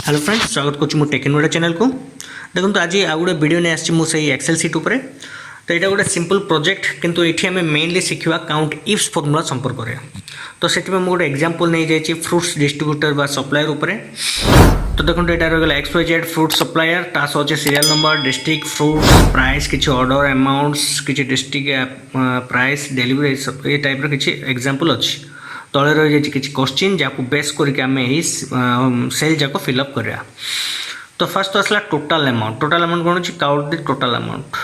Hello friends, स्वागत करुँ टेक्नोडा channel को। देखो तो आज आउ गोटे वीडियो नहीं आसी मुझे एक्सेल सीट उपर। तो यहाँ गोटे सिंपल प्रोजेक्ट किंतु ये आम मेनली शिखा काउंट इफ्स फॉर्मूला संपर्क में। तो से गोटे एग्जांपल नहीं जाइए फ्रूट्स डिस्ट्रीब्यूटर बा सप्लायर उपर। तो देखो यहाँ रहीगला XYZ फ्रूट सप्लायर ता सह अच्छे serial number district fruits price किसी ऑर्डर अमाउंट्स किसी डिस्ट्रिक्ट प्राइस डेलीवरी ये टाइप किसी एग्जांपल अच्छी तले रही किसी क्वेश्चन जहाँ बेस करके आम सेल जाक फिलअप करा। तो फास्ट तो आसला टोटाल अमाउंट कौन अच्छी काउंट द टोटाल अमाउंट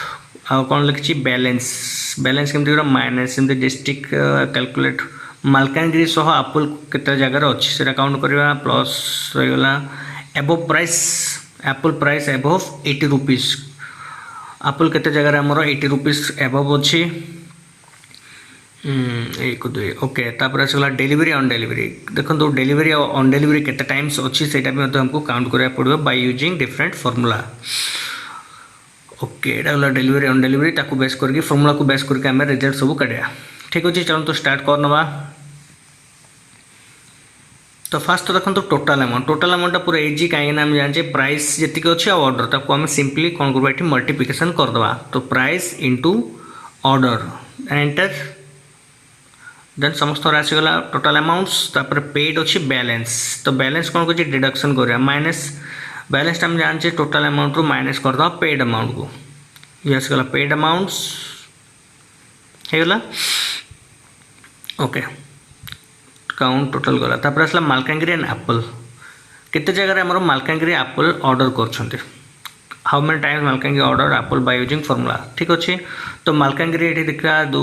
आउ कौन लिखी बैलेंस बैलेंस केमती माइनस सेमती डिस्ट्रिक्ट कैलकुलेट मालकानगिरी सह आपुल केते जगार अच्छी से काउंट करवा प्लस रहीगला above price apple price above 80 rupees आपुल केते जगार आमर 80 रुपीज एबोव अच्छी। एक दुई ओके तापर आसगला डेलीवरी ऑन डेलीवरी। देखो तो डेलीवरी ऑन डेलीवरी केते टाइम्स अच्छी से हमको काउंट करा पड़ो by using different formula. Okay एटा गला डेलीवरी ऑन डेलीवरी ताकू बेस करके फॉर्मूला को बेस करके हमें रिजल्ट सब काढ़ा। ठीक अच्छे चलो तो स्टार्ट कर नवा। तो फास्ट तो देखो तो टोटाल अमाउंट पूरा इजी कहीं आम जाने प्राइस जी अच्छी ऑर्डर ताको आम सिंपली कौन करवा ये मल्टीप्लिकेशन करदे। तो price into order enter then समस्त आसीगला टोटाल अमाउंट्स तापर पेड अच्छी बैलेंस। तो बैलेंस कौन कर डिडक्शन करा माइनस बैलेंस आम जाने टोटाल अमाउंट रू माइनस करदे पेड अमाउंट को। ये आसीगला पेड अमाउंट्स होगा ओके काउंट टोटाल गला। तापर आसला मालकानगिरी एंड एप्पल केते जगह आमर मालकानगिरी एप्पल ऑर्डर कर how many times Malkangiri order apple by using formula. ठीक अच्छे तो मालकानगिरी ये देखा 2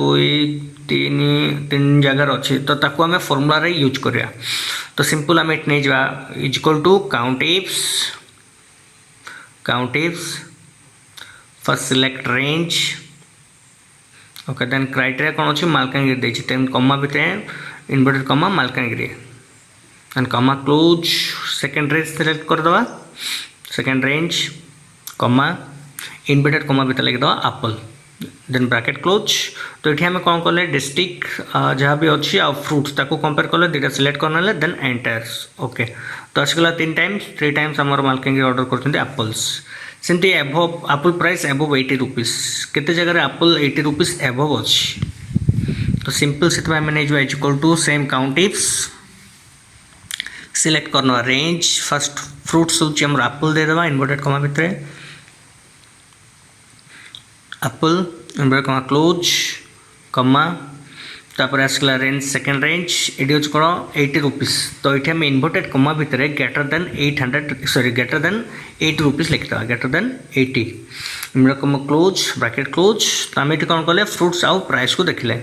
3 जगार अच्छे तो ताको आम फॉर्मूला यूज करा। तो सिंपल आम ये नहीं जा equal to count ifs first select range okay then criteria कौन अच्छी मालकानगिरी देती तेन कमा भितर inverted comma Malkangiri and comma close second range select करदे second range comma inverted comma भितर लिखिदे एप्पल देन ब्रैकेट क्लोज। तो ये आम कौन कले डिस्ट्रिक्ट जहाँ भी अच्छी आ फ्रूट्स ताको कंपेयर कले दुटा सिलेक्ट करना देन एंटर ओके। तो आसगला 3 टाइम्स आम मालकानगिरी ऑर्डर कर एप्पल्स सेमती above Apple price above 80 rupees केते जगह एप्पल 80 रुपीज एबोव अच्छी। तो सिंपल से आम नहीं equal to same count ifs select करना रेंज फर्स्ट फ्रूट्स हूँ आम एप्पल देदेबा इनवर्टेड कमा भितर एप्पल इनवर्टेड कमा क्लोज कमा तापर आसला रेंज सेकेंड रेंज ये हूँ कौन 80 रुपीज। तो ये आम इनवर्टेड कमा भितर ग्रेटर देन 80 रुपीज लिखिदेवा greater than 80 inverted comma close bracket close. तो आम ये कौन कले फ्रूट्स आउ प्राइस को देखले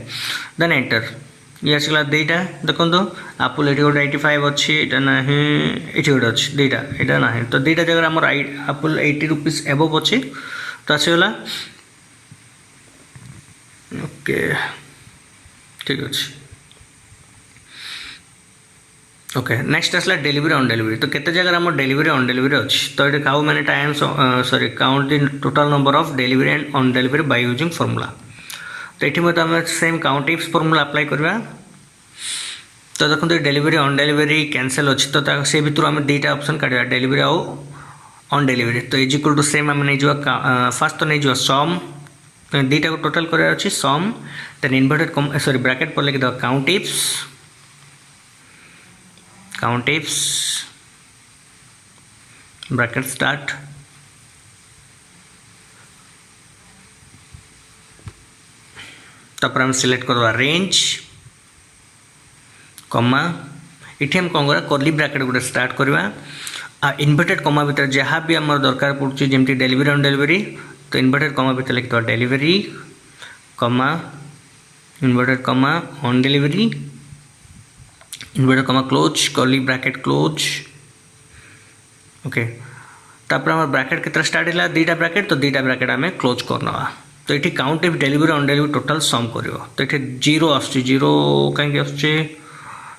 देन एंटर ये आसगला दुईटा देखो तो एप्पल ये गोटे 85 अच्छी यहाँ ना ये गोटे अच्छी दुईटा यहाँ ना तो दुईटा जगह आम एप्पल 80 रुपीज एबोव अच्छी। तो आसगला ओके ठीक अच्छे ओके नेक्स्ट आसला डेलीवरी ऑन डेलीवरी। तो केते जगह आम डेलीवरी ऑन डेलीवरी अच्छी। तो ये how many times sorry count the total number of delivery and on delivery bye using formula. तो ये आम same count ifs formula apply करवा। तो देखो डेलीवरी ऑन डेलीवरी कैंसल अच्छी तो से भर आम दुईटा ऑप्शन काढ़ा डेलीवरी आउ ऑन डेलीवरी। तो इज इक्वल टू सेम आम नहीं जा फास्ट तो नहीं जा सम दुईटा को टोटाल करार अच्छी some then inverted sorry bracket पर लिखिद काउंट इफ्स ब्रैकेट स्टार्ट तापर हम सिलेक्ट करवा रेंज कमा ये आम कौन करा कर्ली ब्रैकेट गोटे स्टार्ट करवा इनवर्टेड कमा भितर जहाँ भी आम दरकार पड़ुची जमी डेलीवरी ऑन डेलीवरी। तो इनवर्टेड कमा भितर लिखिद डेलीवरी कमा इनवर्टेड कमा on delivery inverted comma close curly bracket close okay. तापर आम ब्रैकेट के स्टार्ट है दुईटा ब्रैकेट तो दुईटा ब्रैकेट आम क्लोज करना। तो ये count if delivery on delivery total sum कर। तो ये जीरो आसो कहीं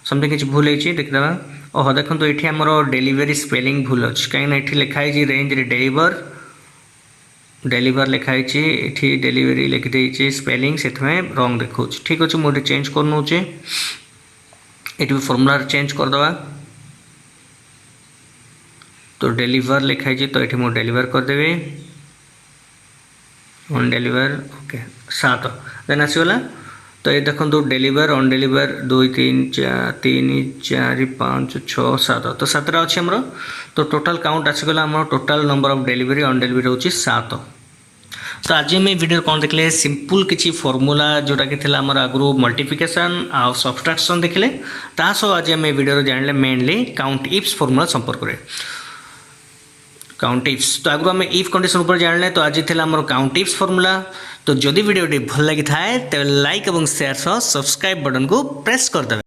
समथिंग किसी भूल होती देखिदेवा ओह देखो तो ये आमर डेलीवरी स्पेलिंग भूल अच्छी कहीं लिखाई रेंज डेलीवर डेलीवर लिखाई ये डेलीवरी लिखिदे स्पेलिंग से रंग देखा। ठीक अच्छे मुझे चेंज कर नौचे ये फॉर्मूला चेंज करदे तो डेलीवर लिखाई तो ये मुझे डेलीवर करदेवी ऑन डेलीवर ओके 7 देन आसगला तो ये देखो डेलीवर ऑन डेलीवर 2 3 4 5 6 7 तो 7 अच्छे आमर तो टोटाल काउंट आसगला आम total number of delivery on delivery हूँ 7 तो आज आम वीडियो कौन देखले सिंपल किसी फॉर्मूला जोटा कि थिला आमर आगु मल्टीप्लिकेशन आ सब्सट्रैक्शन देखले तासो आज आम वीडियो जानले मेनली काउंट इफ्स फॉर्मूला संपर्क में काउंट इफ्स तो आगु आम इफ कंडीशन ऊपर जानले तो आज थिला आमर काउंट इफ्स फॉर्मूला तो जदि वीडियो भल लगी थाए तो लाइक और शेयर सह सब्सक्राइब बटन को प्रेस कर देवे।